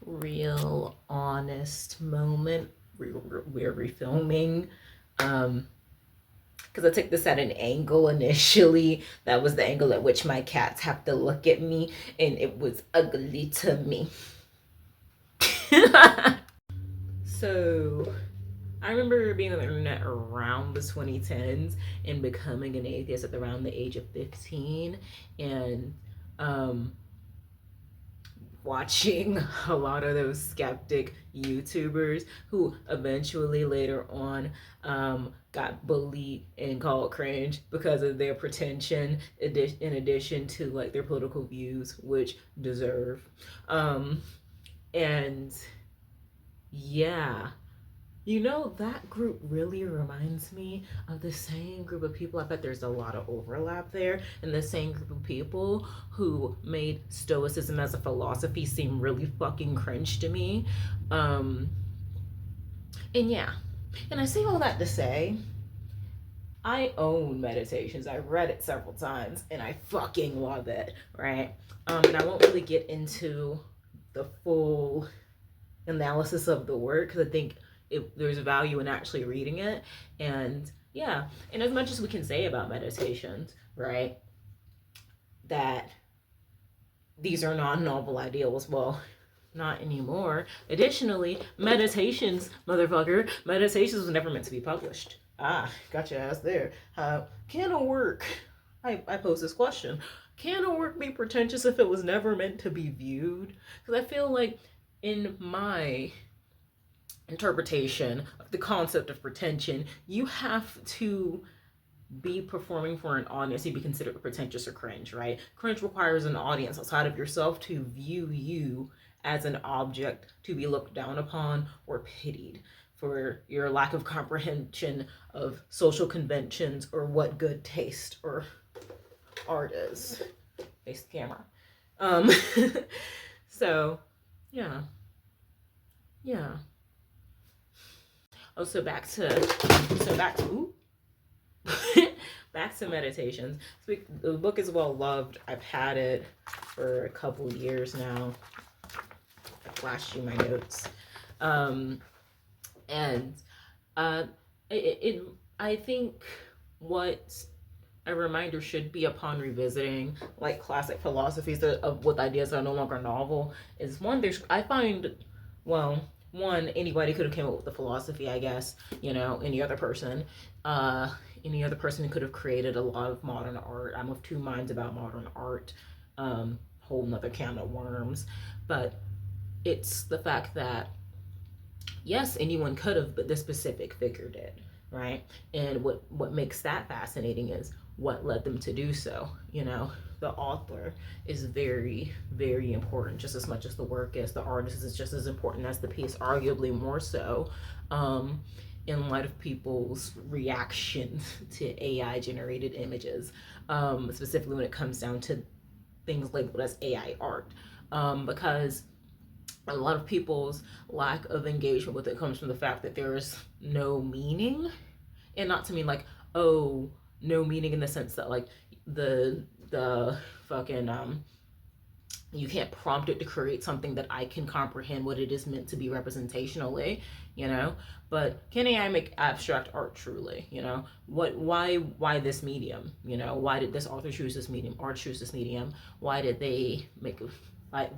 real honest moment. We're refilming. Because I took this at an angle initially. That was the angle at which my cats have to look at me, and it was ugly to me. So I remember being on the internet around the 2010s and becoming an atheist at around the age of 15, and um, watching a lot of those skeptic YouTubers who eventually later on got bullied and called cringe because of their pretension, in addition to like their political views, which deserve. Um, and yeah, you know, that group really reminds me of the same group of people. I bet there's a lot of overlap there. And the same group of people who made Stoicism as a philosophy seem really fucking cringe to me. Um, and yeah, and I say all that to say, I own Meditations. I read it several times and I fucking love it, right? And I won't really get into the full analysis of the work because I think there's value in actually reading it. And yeah, and as much as we can say about meditations, right, that these are non-novel ideals, well, not anymore. Additionally, meditations, motherfucker, meditations was never meant to be published. Ah, got your ass there. Can a work, I pose this question, can a work be pretentious if it was never meant to be viewed? Because I feel like in my interpretation of the concept of pretension, you have to be performing for an audience to be considered pretentious or cringe, right? Cringe requires an audience outside of yourself to view you as an object to be looked down upon or pitied for your lack of comprehension of social conventions or what good taste or art is. Face the camera. Um, so, yeah, yeah. Oh, so back to ooh, back to meditations. The book is well loved. I've had it for a couple years now. I flashed you my notes, um, and uh, it I think what a reminder should be upon revisiting like classic philosophies of with ideas that are no longer novel is one. There's I find well one anybody could have came up with the philosophy, I guess, any other person, uh any other person could have created a lot of modern art. I'm of two minds about modern art. Whole nother can of worms. But it's the fact that yes, anyone could have, but this specific figure did, right? And what makes that fascinating is what led them to do so. The author is very, very important, just as much as the work is. The artist is just as important as the piece, arguably more so. Um, in light of people's reaction to AI generated images, specifically when it comes down to things labeled as AI art, because a lot of people's lack of engagement with it comes from the fact that there is no meaning, and not to mean like, oh, no meaning in the sense that like the fucking you can't prompt it to create something that I can comprehend what it is meant to be representationally, you know. But can AI make abstract art truly? Why this medium? Why did this author choose this medium? Art choose this medium? Why did they make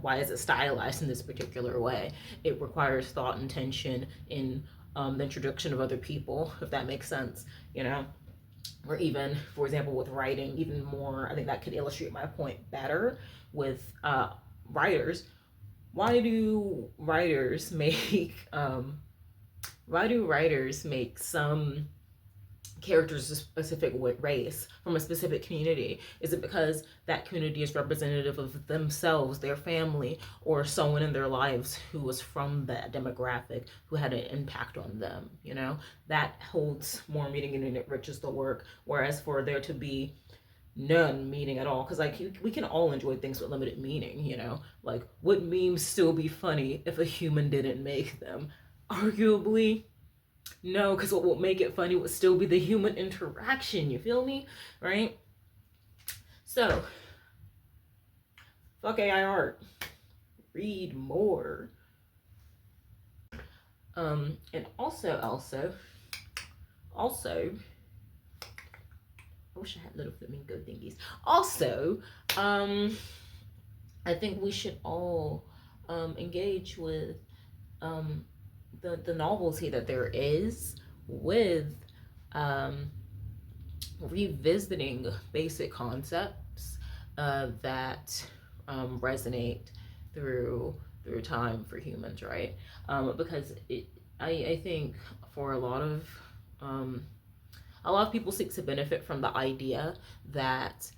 why is it stylized in this particular way? It requires thought and tension in the introduction of other people, if that makes sense, you know? Or even, for example, with writing, even more, I think that could illustrate my point better with writers. Why do writers make some characters a specific race from a specific community? Is it because that community is representative of themselves, their family, or someone in their lives who was from that demographic who had an impact on them? That holds more meaning and it enriches the work. Whereas for there to be none meaning at all, because like we can all enjoy things with limited meaning. Like, would memes still be funny if a human didn't make them? Arguably no, because what will make it funny would still be the human interaction. You feel me? Right? So, fuck AI art. Read more. And also, I wish I had little flamingo thingies. Also, I think we should all engage with the novelty that there is with revisiting basic concepts that resonate through time for humans, right? Because I think for a lot of people seek to benefit from the idea that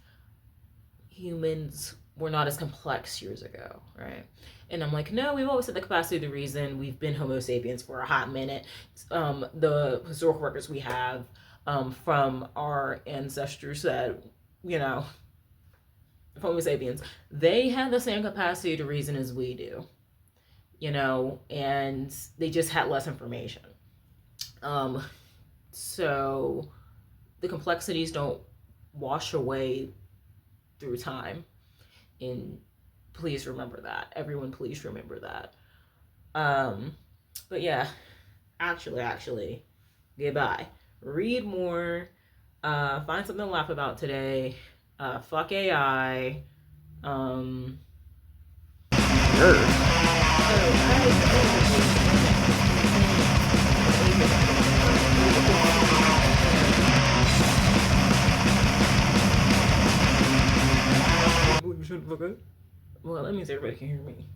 humans were not as complex years ago, right? And I'm like, no, we've always had the capacity to reason. We've been Homo sapiens for a hot minute. The historical records we have from our ancestors that, you know, Homo sapiens, they had the same capacity to reason as we do, you know, and they just had less information. So the complexities don't wash away through time. And please remember that. Everyone, please remember that. But yeah, actually, goodbye. Read more. Find something to laugh about today. Fuck AI. Well, that means everybody can hear me.